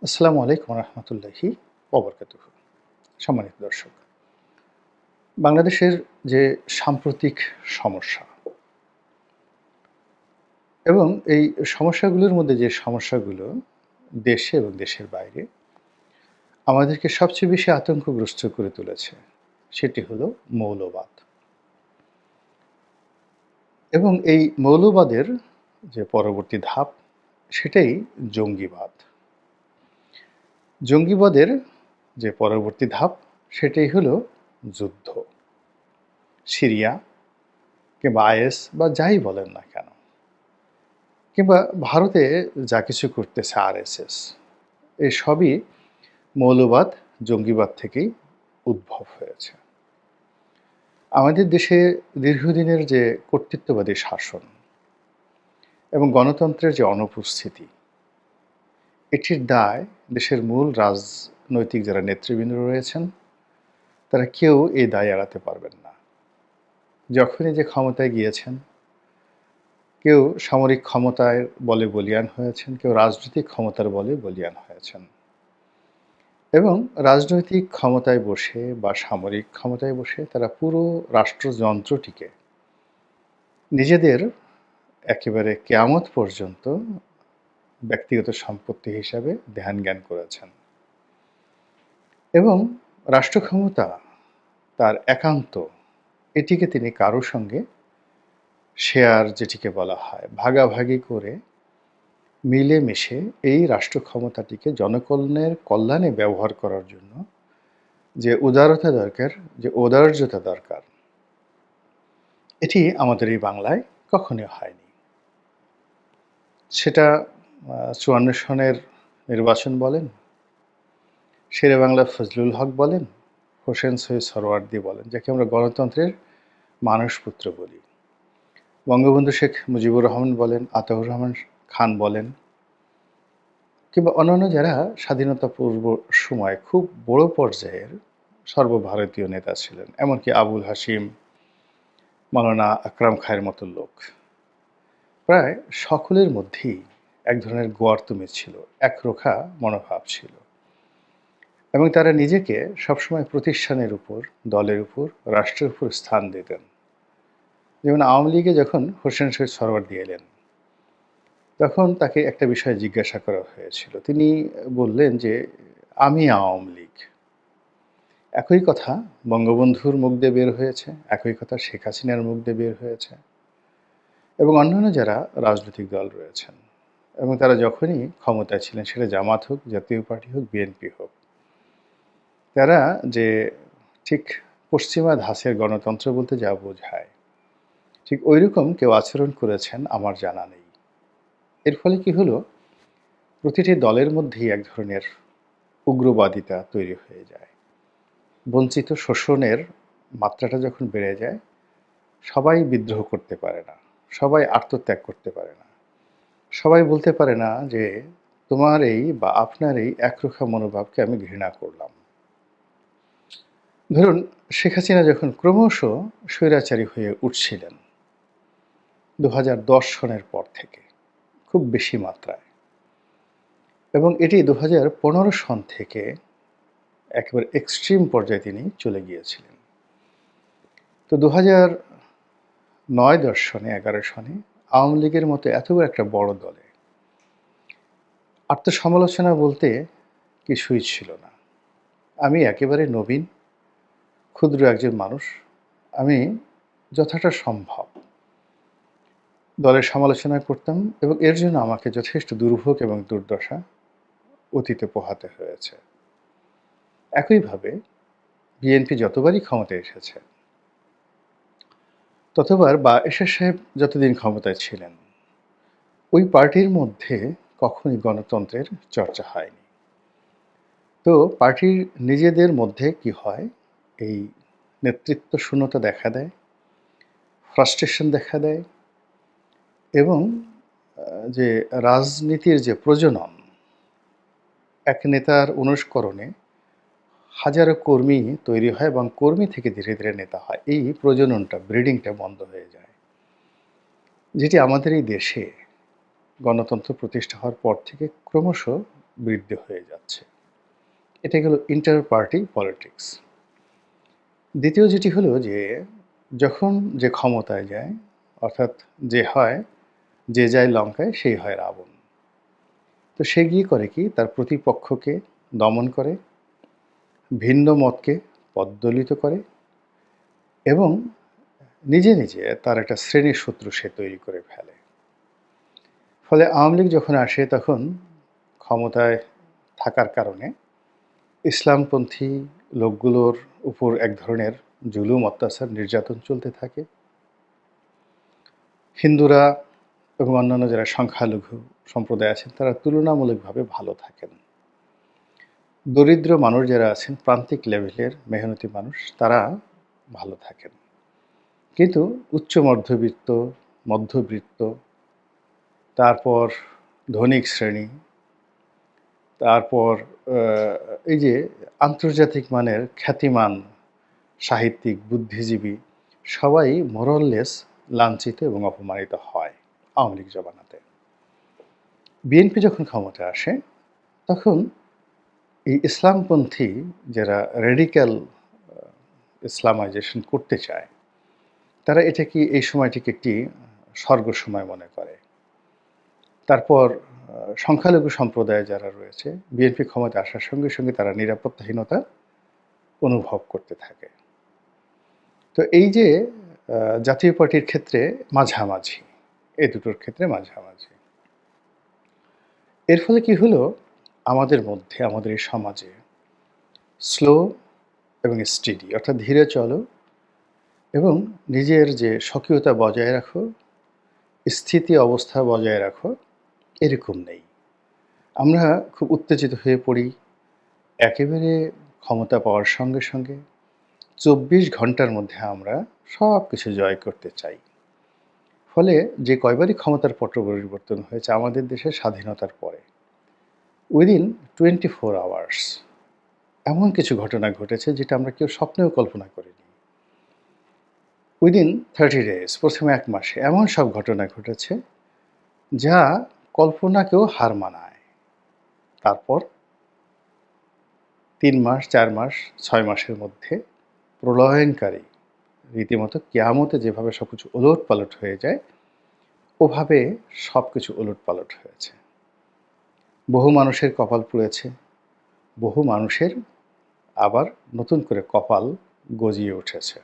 আসসালামু আলাইকুম রহমতুল্লাহি ওবরকাতুহু। সম্মানিত দর্শক, বাংলাদেশের যে সাম্প্রতিক সমস্যা এবং এই সমস্যাগুলোর মধ্যে যে সমস্যাগুলো দেশে এবং দেশের বাইরে আমাদেরকে সবচেয়ে বেশি আতঙ্কগ্রস্ত করে তুলেছে, সেটি হলো মৌলবাদ। এবং এই মৌলবাদের যে পরবর্তী ধাপ, সেটাই জঙ্গিবাদ। জঙ্গিবাদের যে পরবর্তী ধাপ, সেটাই হলো যুদ্ধ। সিরিয়া কিংবা আইএস বা যাই বলেন না কেন, কিংবা ভারতে যা কিছু করতেছে আরএসএস, এই সবই মৌলবাদ, জঙ্গিবাদ থেকেই উদ্ভব হয়েছে। আমাদের দেশে দীর্ঘদিনের যে কর্তৃত্ববাদী শাসন এবং গণতন্ত্রের যে অনুপস্থিতি, এটির দায় দেশের মূল রাজনৈতিক যারা নেতৃবৃন্দ রয়েছেন, তারা কেউ এই দায় এড়াতে পারবেন না। যখনই যে ক্ষমতায় গিয়েছেন, কেউ সামরিক ক্ষমতার বলে বলীয়ান হয়েছেন, কেউ রাজনৈতিক ক্ষমতার বলে বলীয়ান হয়েছেন। এবং রাজনৈতিক ক্ষমতায় বসে বা সামরিক ক্ষমতায় বসে তারা পুরো রাষ্ট্রযন্ত্রটিকে নিজেদের একেবারে কেয়ামত পর্যন্ত ব্যক্তিগত সম্পত্তি হিসাবে ধ্যান জ্ঞান করেছেন। এবং রাষ্ট্র ক্ষমতা তার একান্ত, এটিকে তিনি কারো সঙ্গে শেয়ার, যেটিকে বলা হয় ভাগাভাগি করে, মিলেমিশে এই রাষ্ট্র ক্ষমতাটিকে জনকল্যাণের কল্যাণে ব্যবহার করার জন্য যে উদারতা দরকার, যে ঔদার্যতা দরকার, এটি আমাদের এই বাংলায় কখনোই হয়নি। সেটা ৫৪ সনের নির্বাচন বলেন, শেরে বাংলা ফজলুল হক বলেন, হোসেন সৈয়দ সরওয়ার্দী বলেন, যাকে আমরা গণতন্ত্রের মানসপুত্র বলি, বঙ্গবন্ধু শেখ মুজিবুর রহমান বলেন, আতাউর রহমান খান বলেন, কিংবা অন্যান্য যারা স্বাধীনতা পূর্ব সময় খুব বড় পর্যায়ের সর্বভারতীয় নেতা ছিলেন, এমনকি আবুল হাশিম, মাওলানা আকরাম খাঁয়ের মতো লোক। প্রায় সকলের মধ্যেই এক ধরনের গোয়ার্তুমি ছিল, একরোখা মনোভাব ছিল, এবং তারা নিজেকে সবসময় প্রতিষ্ঠানের উপর, দলের উপর, রাষ্ট্রের উপর স্থান দিতেন। যেমন আওয়ামী লীগে যখন হোসেন শহীদ সরওয়ার্দী এলেন, তখন তাকে একটা বিষয়ে জিজ্ঞাসা করা হয়েছিল। তিনি বললেন যে, আমি আওয়ামী লীগ। একই কথা বঙ্গবন্ধুর মুখ দিয়ে বের হয়েছে, একই কথা শেখ হাসিনার মুখ দিয়ে বের হয়েছে, এবং অন্যান্য যারা রাজনৈতিক দল রয়েছেন, এবং তারা যখনই ক্ষমতায় ছিলেন, সেটা জামাত হোক, জাতীয় পার্টি হোক, বিএনপি হোক, তারা যে ঠিক পশ্চিমা ধাঁচের গণতন্ত্র বলতে যা বোঝায়, ঠিক ওই রকম কেউ আচরণ করেছেন আমার জানা নেই। এর ফলে কি হলো, প্রতিটি দলের মধ্যেই এক ধরনের উগ্রবাদিতা তৈরি হয়ে যায়। বঞ্চিত শোষণের মাত্রাটা যখন বেড়ে যায়, সবাই বিদ্রোহ করতে পারে না, সবাই আত্মত্যাগ করতে পারে না, সবাই বলতে পারে না যে তোমার এই বা আপনার এই একরোখা মনোভাবকে আমি ঘৃণা করলাম। ধরুন, শেখ হাসিনা যখন ক্রমশ স্বৈরাচারী হয়ে উঠছিলেন ২০১০ সনের পর থেকে খুব বেশি মাত্রায়, এবং এটি ২০১৫ সন থেকে একেবারে এক্সট্রিম পর্যায়ে তিনি চলে গিয়েছিলেন। তো ২০০৯-১০ সনে, ১১ সনে আওয়ামী লীগের মতো এত একটা বড় দলে আত্মসমালোচনা বলতে কিছুই ছিল না। আমি একেবারে নবীন, ক্ষুদ্র একজন মানুষ। আমি যতটা সম্ভব দলের সমালোচনা করতাম, এবং এর জন্য আমাকে যথেষ্ট দুর্ভোগ এবং দুর্দশা অতীতে পোহাতে হয়েছে। একইভাবে বিএনপি যতবারই ক্ষমতায় এসেছে, ততবার, বা এরশাদ সাহেব যতদিন ক্ষমতায় ছিলেন, ওই পার্টির মধ্যে কখনোই গণতন্ত্রের চর্চা হয়নি। তো পার্টির নিজেদের মধ্যে কি হয়, এই নেতৃত্ব শূন্যতা দেখা দেয়, ফ্রাস্ট্রেশন দেখা দেয়, এবং যে রাজনীতির যে প্রজনন, এক নেতার অনুস্করণে হাজারো কর্মী তৈরি হয় এবং কর্মী থেকে ধীরে ধীরে নেতা হয়। এই প্রজননটা, ব্রিডিংটা বন্ধ হয়ে যায়, যেটি আমাদের এই দেশে গণতন্ত্র প্রতিষ্ঠা হওয়ার পর থেকে ক্রমশ বৃদ্ধি হয়ে যাচ্ছে। এটা গেল ইন্টার পার্টি পলিটিক্স। দ্বিতীয় যেটি হলো যে যখন যে ক্ষমতায় যায়, অর্থাৎ যে যায় লঙ্কায় সেই হয় রাবণ। তো সে গিয়ে করে কি, তার প্রতিপক্ষকে দমন করে, ভিন্ন মতকে পদদলিত করে এবং নিজে নিজে তার একটা শ্রেণীর শত্রু সে তৈরি করে ফেলে। ফলে আওয়ামী লীগ যখন আসে তখন ক্ষমতায় থাকার কারণে ইসলামপন্থী লোকগুলোর উপর এক ধরনের জুলুম, অত্যাচার, নির্যাতন চলতে থাকে। হিন্দুরা এবং অন্যান্য যারা সংখ্যালঘু সম্প্রদায় আছেন তারা তুলনামূলকভাবে ভালো থাকেন। দরিদ্র মানুষ যারা আছেন, প্রান্তিক লেভেলের মেহনতি মানুষ, তারা ভালো থাকেন। কিন্তু উচ্চ মধ্যবিত্ত, তারপর ধনিক শ্রেণী, তারপর এই যে আন্তর্জাতিক মানের খ্যাতিমান সাহিত্যিক, বুদ্ধিজীবী সবাই মোরললেস লাঞ্ছিত এবং অপমানিত হয় আওয়ামী লীগ জমানাতে। বিএনপি যখন ক্ষমতায় আসে তখন এই ইসলামপন্থী যারা রেডিক্যাল ইসলামাইজেশন করতে চায়, তারা এটাকে এই সময়টিকে একটি স্বর্গ সময় মনে করে। তারপর সংখ্যালঘু সম্প্রদায় যারা রয়েছে, বিএনপি ক্ষমতায় আসার সঙ্গে সঙ্গে তারা নিরাপত্তাহীনতা অনুভব করতে থাকে। তো এই যে জাতীয় পার্টির ক্ষেত্রে মাঝামাঝি, এই দুটোর ক্ষেত্রে মাঝামাঝি। এর ফলে কি হলো, আমাদের মধ্যে, আমাদের এই সমাজে স্লো এবং স্টেডি, অর্থাৎ ধীরে চলো এবং নিজের যে স্বকীয়তা বজায় রাখো, স্থিতি অবস্থা বজায় রাখো, এরকম নেই। আমরা খুব উত্তেজিত হয়ে পড়ি, একেবারে ক্ষমতা পাওয়ার সঙ্গে সঙ্গে ২৪ ঘন্টার মধ্যে আমরা সব কিছু জয় করতে চাই। ফলে যে কয়বারই ক্ষমতার পট পরিবর্তন হয়েছে আমাদের দেশের স্বাধীনতার পরে, উইদিন 24 আওয়ার্স এমন কিছু ঘটনা ঘটেছে যেটা আমরা কেউ স্বপ্নেও কল্পনা করিনি। উইদিন 30 ডেজ, প্রথমে ১ মাসে এমন সব ঘটনা ঘটেছে যা কল্পনাকেও হার মানায়। তারপর ৩ মাস, ৪ মাস, ৬ মাসের মধ্যে প্রলয়নকারী, রীতিমতো কিয়ামতে যেভাবে সবকিছু ওলটপালট হয়ে যায়, ওভাবে সবকিছু ওলটপালট হয়েছে। বহু মানুষের কপাল পুড়েছে, বহু মানুষের আবার নতুন করে কপাল গজিয়ে উঠেছে।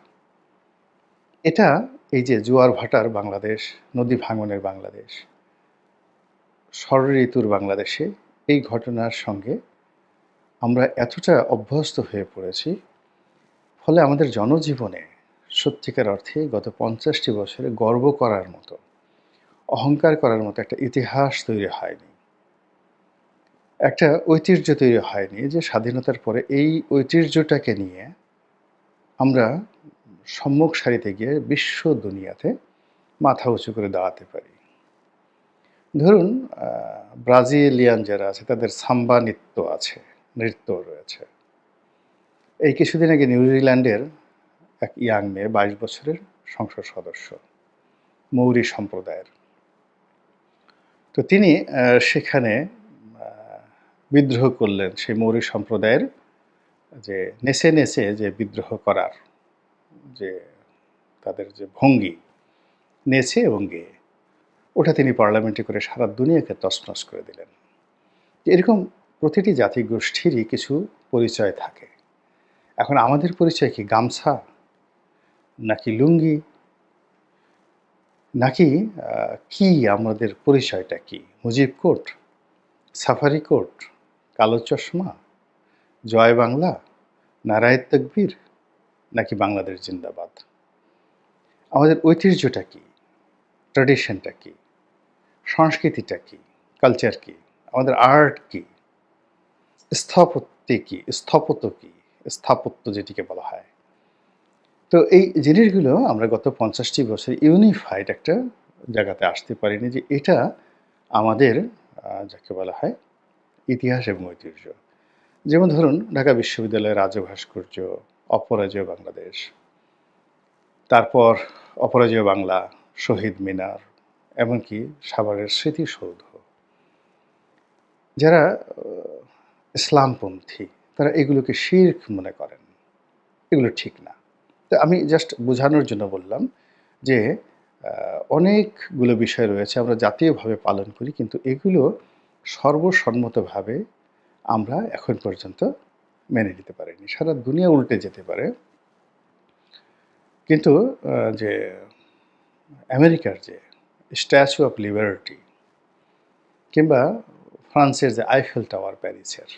এটা এই যে জোয়ার ভাটার বাংলাদেশ, নদী ভাঙনের বাংলাদেশ, ষড় ঋতুর বাংলাদেশে এই ঘটনার সঙ্গে আমরা এতটা অভ্যস্ত হয়ে পড়েছি, ফলে আমাদের জনজীবনে সত্যিকার অর্থে গত ৫০টি বছরে গর্ব করার মতো, অহংকার করার মতো একটা ইতিহাস তৈরি হয়নি, একটা ঐতিহ্য তৈরি হয়নি যে স্বাধীনতার পরে এই ঐতিহ্যটাকে নিয়ে আমরা সম্মুখ সারিতে গিয়ে বিশ্ব দুনিয়াতে মাথা উঁচু করে দাঁড়াতে পারি। ধরুন ব্রাজিলিয়ান যারা আছে তাদের সাম্বা নৃত্য রয়েছে। এই কিছুদিন আগে নিউজিল্যান্ডের এক ইয়াং মেয়ে, ২২ বছরের সংসদ সদস্য, মৌরি সম্প্রদায়ের। তো তিনি সেখানে বিদ্রোহ করলেন সেই মৌরি সম্প্রদায়ের যে নেচে নেচে যে বিদ্রোহ করার যে তাদের যে ভঙ্গি, নেচে এবং গেয়ে, ওটা তিনি পার্লামেন্টে করে সারা দুনিয়াকে তছনছ করে দিলেন। এরকম প্রতিটি জাতিগোষ্ঠীরই কিছু পরিচয় থাকে। এখন আমাদের পরিচয় কি গামছা, নাকি লুঙ্গি, নাকি কি আমাদের পরিচয়টা কি? মুজিব কোট, সাফারি কোট, কালো চশমা, জয় বাংলা, নারায়ে তাকবীর, নাকি বাংলাদেশ জিন্দাবাদ? আমাদের ঐতিহ্যটা কি? ট্র্যাডিশনটা কি? সংস্কৃতিটা কি? কালচার কি? আমাদের আর্ট কি? স্থাপত্য যেটিকে বলা হয়। তো এই জিনিসগুলো আমরা গত ৫০টি বছর ইউনিফাইড একটা জায়গাতে আসতে পারিনি, যে এটা আমাদের যাকে বলা হয় ইতিহাস এবং ঐতিহ্য। যেমন ধরুন ঢাকা বিশ্ববিদ্যালয়ের রাজ্য ভাস্কর্য, অপরাজেয় বাংলাদেশ, তারপর অপরাজেয় বাংলা, শহীদ মিনার, এমনকি সাভারের স্মৃতিসৌধ। যারা ইসলামপন্থী তারা এগুলোকে শিরক মনে করেন। এগুলো ঠিক না। তো আমি জাস্ট বোঝানোর জন্য বললাম যে অনেকগুলো বিষয় রয়েছে আমরা জাতীয়ভাবে পালন করি, কিন্তু এগুলো সর্বসম্মতভাবে আমরা এখন পর্যন্ত মেনে নিতে পারিনি। সারা দুনিয়া উল্টে যেতে পারে। কিন্তু যে আমেরিকার যে স্ট্যাচু অফ লিবার্টি কিংবা ফ্রান্সের যে আইফেল টাওয়ার প্যারিসের,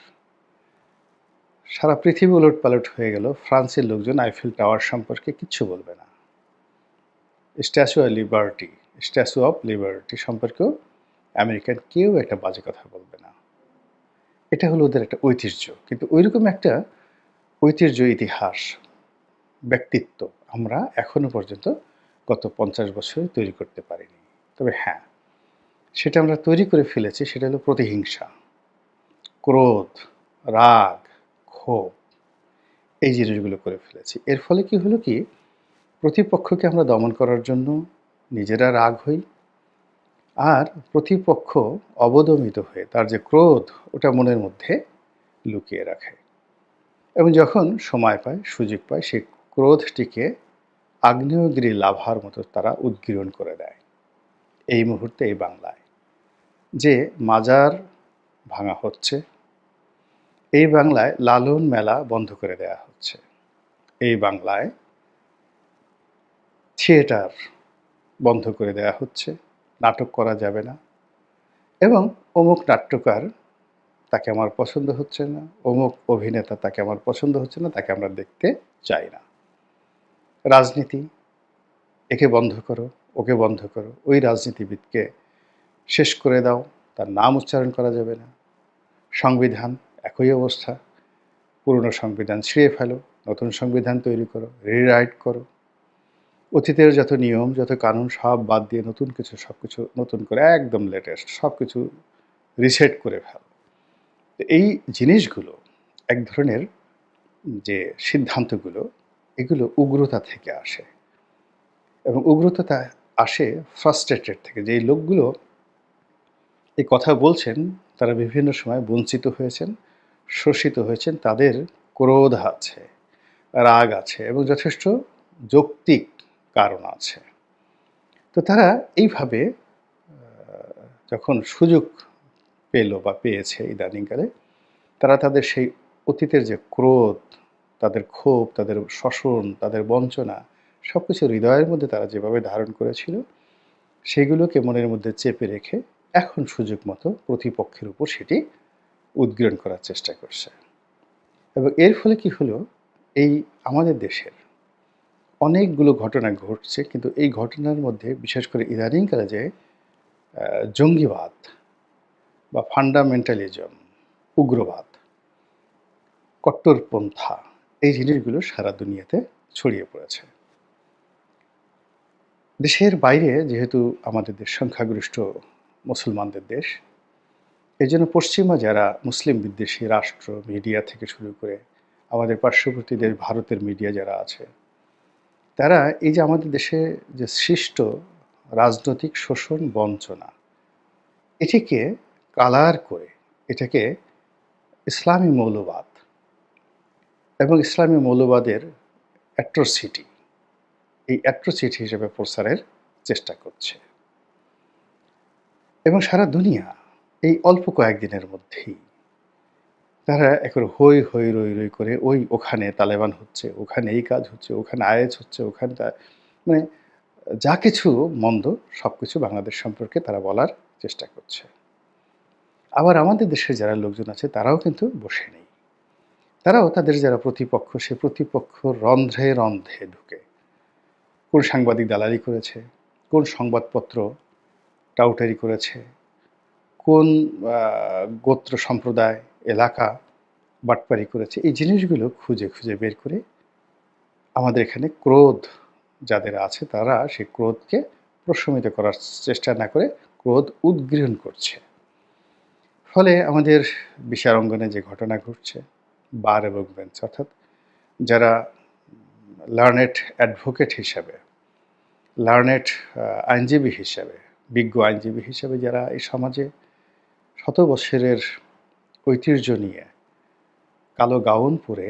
সারা পৃথিবী উলটপালট হয়ে গেল। ফ্রান্সের লোকজন আইফেল টাওয়ার সম্পর্কে কিচ্ছু বলবে না। স্ট্যাচু অফ লিবার্টি সম্পর্কেও আমেরিকান কেউ একটা বাজে কথা বলবে না। এটা হলো ওদের একটা ঐতিহ্য। কিন্তু ঐরকম একটা ঐতিহ্য, ইতিহাস, ব্যক্তিত্ব আমরা এখনো পর্যন্ত গত ৫০ বছরে তৈরি করতে পারিনি। তবে হ্যাঁ, সেটা আমরা তৈরি করে ফেলেছি, সেটা হলো প্রতিহিংসা, ক্রোধ, রাগ, ক্ষোভ, এই জিনিসগুলো করে ফেলেছি। এর ফলে কি হলো কি, প্রতিপক্ষকে আমরা দমন করার জন্য নিজেরা রাগ হই, আর প্রতিপক্ষ অবদমিত হয়ে তার যে ক্রোধ ওটা মনের মধ্যে লুকিয়ে রাখে এবং যখন সময় পায়, সুযোগ পায়, সেই ক্রোধটিকে আগ্নেয়গিরি লাভার মতো তারা উদ্গীরণ করে দেয়। এই মুহূর্তে এই বাংলায় যে মাজার ভাঙা হচ্ছে, এই বাংলায় লালন মেলা বন্ধ করে দেয়া হচ্ছে, এই বাংলায় থিয়েটার বন্ধ করে দেয়া হচ্ছে, নাটক করা যাবে না, এবং অমুক নাট্যকার তাকে আমার পছন্দ হচ্ছে না, অমুক অভিনেতা তাকে আমার পছন্দ হচ্ছে না, তাকে আমরা দেখতে চাই না। রাজনীতি, একে বন্ধ করো, ওকে বন্ধ করো, ওই রাজনীতিবিদকে শেষ করে দাও, তার নাম উচ্চারণ করা যাবে না। সংবিধান একই অবস্থা, পুরনো সংবিধান ছিঁড়ে ফেলো, নতুন সংবিধান তৈরি করো, রিরাইট করো। অতীতের যত নিয়ম, যত কানুন সব বাদ দিয়ে নতুন কিছু, সব কিছু নতুন করে একদম লেটেস্ট সব কিছু রিসেট করে ফেলো। এই জিনিসগুলো, এক ধরনের যে সিদ্ধান্তগুলো, এগুলো উগ্রতা থেকে আসে এবং উগ্রতা আসে ফ্রাস্ট্রেটেড থেকে। যে এই লোকগুলো এই কথা বলছেন তারা বিভিন্ন সময় বঞ্চিত হয়েছেন, শোষিত হয়েছেন, তাদের ক্রোধ আছে, রাগ আছে এবং যথেষ্ট যৌক্তিক কারণ আছে। তো তারা এইভাবে যখন সুযোগ পেল বা পেয়েছে ইদানিংকালে, তারা তাদের সেই অতীতের যে ক্রোধ, তাদের ক্ষোভ, তাদের শোষণ, তাদের বঞ্চনা, সব কিছু হৃদয়ের মধ্যে তারা যেভাবে ধারণ করেছিল, সেগুলোকে মনের মধ্যে চেপে রেখে এখন সুযোগ মতো প্রতিপক্ষের উপর সেটি উদ্গীরণ করার চেষ্টা করছে। এবং এর ফলে কি হলো, এই আমাদের দেশের অনেকগুলো ঘটনা ঘটছে, কিন্তু এই ঘটনার মধ্যে বিশেষ করে ইদানিংকালে যে জঙ্গিবাদ বা ফান্ডামেন্টালিজম, উগ্রবাদ, কট্টরপন্থা, এই জিনিসগুলো সারা দুনিয়াতে ছড়িয়ে পড়েছে। দেশের বাইরে যেহেতু আমাদের দেশ সংখ্যাগরিষ্ঠ মুসলমানদের দেশ, এই জন্য পশ্চিমা যারা মুসলিম বিদ্বেষী রাষ্ট্র, মিডিয়া থেকে শুরু করে আমাদের পার্শ্ববর্তী দেশ ভারতের মিডিয়া যারা আছে, তারা এই যে আমাদের দেশে যে সৃষ্ট রাজনৈতিক শোষণ, বঞ্চনা, এটিকে কালার করে, এটাকে ইসলামী মৌলবাদ এবং ইসলামী মৌলবাদের অ্যাট্রোসিটি, এই অ্যাট্রোসিটি হিসেবে প্রচারের চেষ্টা করছে। এবং সারা দুনিয়া এই অল্প কয়েকদিনের মধ্যেই তারা এখন হই হই রই রই করে ওখানে তালেবান হচ্ছে, ওখানে এই কাজ হচ্ছে, ওখানে আইএস হচ্ছে, ওখানে মানে যা কিছু মন্দ সব কিছু বাংলাদেশ সম্পর্কে তারা বলার চেষ্টা করছে। আবার আমাদের দেশের যারা লোকজন আছে তারাও কিন্তু বসে নেই। তারাও তাদের যারা প্রতিপক্ষ, সে প্রতিপক্ষ রন্ধ্রে রন্ধ্রে ঢুকে কোন সাংবাদিক দালালি করেছে, কোন সংবাদপত্র টাউটারি করেছে, কোন গোত্র সম্প্রদায়, এলাকা বাটপারি করেছে, এই জিনিসগুলো খুঁজে খুঁজে বের করে আমাদের এখানে ক্রোধ যাদের আছে তারা সেই ক্রোধকে প্রশমিত করার চেষ্টা না করে ক্রোধ উদ্গীরণ করছে। ফলে আমাদের বিচারাঙ্গনে যে ঘটনা ঘটছে, বার এবং বেঞ্চ, অর্থাৎ যারা লার্নেড অ্যাডভোকেট হিসাবে, লার্নেড আইনজীবী হিসাবে, বিজ্ঞ আইনজীবী হিসাবে যারা এই সমাজে শত বছরের ঐতিহ্য নিয়ে কালো গাউন পরে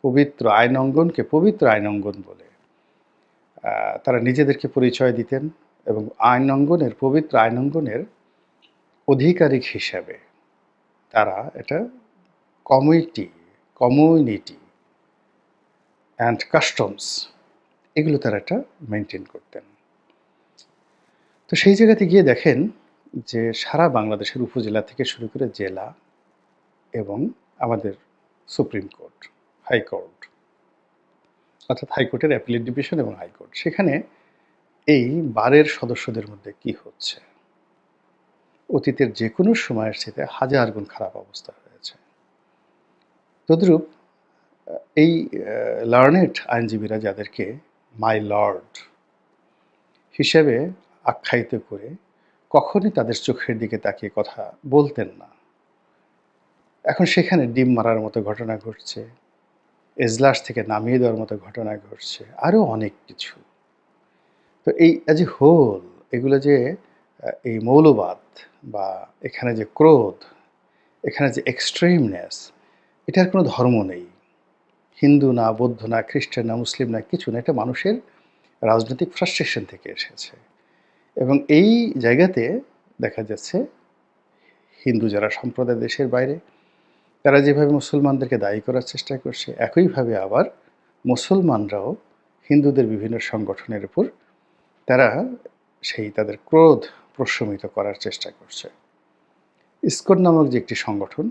পবিত্র আইনঙ্গন বলে তারা নিজেদেরকে পরিচয় দিতেন এবং পবিত্র আইনঙ্গনের অধিকারিক হিসাবে তারা এটা কমিউনিটি অ্যান্ড কাস্টমস এগুলো তারা একটা মেনটেন করতেন। তো সেই জায়গাতে গিয়ে দেখেন যে সারা বাংলাদেশের উপজেলা থেকে শুরু করে জেলা এবং আমাদের সুপ্রিম কোর্ট, হাইকোর্ট, অর্থাৎ হাইকোর্টের অ্যাপিলেট ডিভিশন এবং হাইকোর্ট, সেখানে এই বারের সদস্যদের মধ্যে কি হচ্ছে, অতীতের যে কোনো সময়ের সাথে হাজার গুণ খারাপ অবস্থা হয়েছে। তদ্রূপ এই লার্নেড আইনজীবীরা যাদেরকে মাই লর্ড হিসেবে আখ্যায়িত করে কখনই তাদের চোখের দিকে তাকিয়ে কথা বলতেন না, এখন সেখানে ডিম মারার মতো ঘটনা ঘটছে, এজলাস থেকে নামিয়ে দেওয়ার মতো ঘটনা ঘটছে, আরও অনেক কিছু। তো এই অ্যাজ এ হোল এগুলো যে এই মৌলবাদ বা এখানে যে ক্রোধ, এখানে যে এক্সট্রিমনেস, এটার কোনো ধর্ম নেই। হিন্দু না, বৌদ্ধ না, খ্রিস্টান না, মুসলিম না, কিছু না। এটা মানুষের রাজনৈতিক ফ্রাস্ট্রেশন থেকে এসেছে। এবং এই জায়গাতে দেখা যাচ্ছে হিন্দু যারা সম্প্রদায় দেশের বাইরে, তারা যেভাবে মুসলমানদেরকে দায়ী করার চেষ্টা করছে, একইভাবে আবার মুসলমানরাও হিন্দুদের বিভিন্ন সংগঠনের উপর তারা সেই তাদের ক্রোধ প্রশমিত করার চেষ্টা করছে। ইসকন নামক যে একটি সংগঠন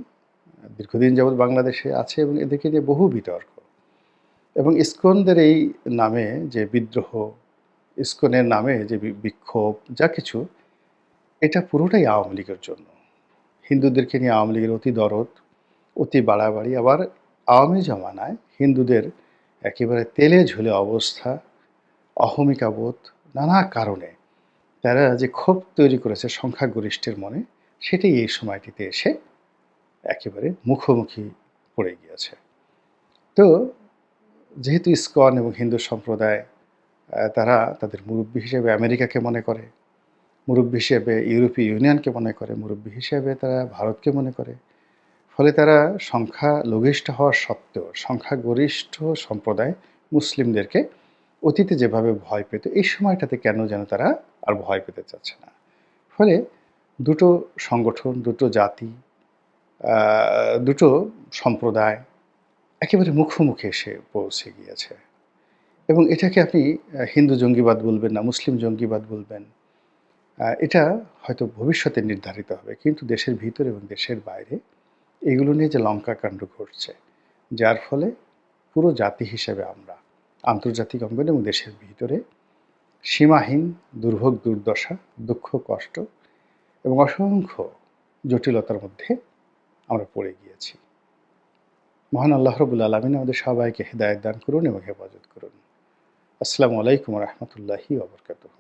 দীর্ঘদিন যাবৎ বাংলাদেশে আছে এবং এদেরকে নিয়ে বহু বিতর্ক, এবং ইসকনদের এই নামে যে বিদ্রোহ, ইসকনের নামে যে বিক্ষোভ, যা কিছু, এটা পুরোটাই আওয়ামী লীগের জন্য। হিন্দুদেরকে নিয়ে আওয়ামী লীগের অতি দরদ, অতি বাড়াবাড়ি, আবার আওয়ামী জমানায় হিন্দুদের একেবারে তেলে ঝুলে অবস্থা, অহমিকাবোধ, নানা কারণে তারা যে ক্ষোভ তৈরি করেছে সংখ্যাগরিষ্ঠের মনে, সেটাই এই সময়টিতে এসে একেবারে মুখোমুখি পড়ে গিয়েছে। তো যেহেতু ইসকন এবং হিন্দু সম্প্রদায় তারা তাদের মুরব্বী হিসেবে আমেরিকাকে মনে করে, মুরব্বী হিসেবে ইউরোপীয় ইউনিয়নকে মনে করে, মুরব্বী হিসেবে তারা ভারতকে মনে করে, ফলে তারা সংখ্যালঘিষ্ঠ হওয়ার সত্ত্বেও সংখ্যাগরিষ্ঠ সম্প্রদায় মুসলিমদেরকে অতীতে যেভাবে ভয় পেত, এই সময়টাতে কেন যেন তারা আর ভয় পেতে চাচ্ছে না। ফলে দুটো সংগঠন, দুটো জাতি, দুটো সম্প্রদায় একেবারে মুখোমুখি এসে পৌঁছে গিয়েছে। এবং এটাকে আপনি হিন্দু জঙ্গিবাদ বলবেন না, মুসলিম জঙ্গিবাদ বলবেন, এটা হয়তো ভবিষ্যতে নির্ধারিত হবে, কিন্তু দেশের ভিতরে এবং দেশের বাইরে এগুলো নিয়ে যে লঙ্কাকাণ্ড ঘটছে, যার ফলে পুরো জাতি হিসেবে আমরা আন্তর্জাতিক অঙ্গনে এবং দেশের ভিতরে সীমাহীন দুর্ভোগ, দুর্দশা, দুঃখ, কষ্ট এবং অসংখ্য জটিলতার মধ্যে আমরা পড়ে গিয়েছি। মহান আল্লাহ রাব্বুল আলামিন আমাদের সবাইকে হেদায়েত দান করুন এবং হেফাজত করুন। আসসালামু আলাইকুম ওয়া রাহমাতুল্লাহি ওয়া বারাকাতুহু।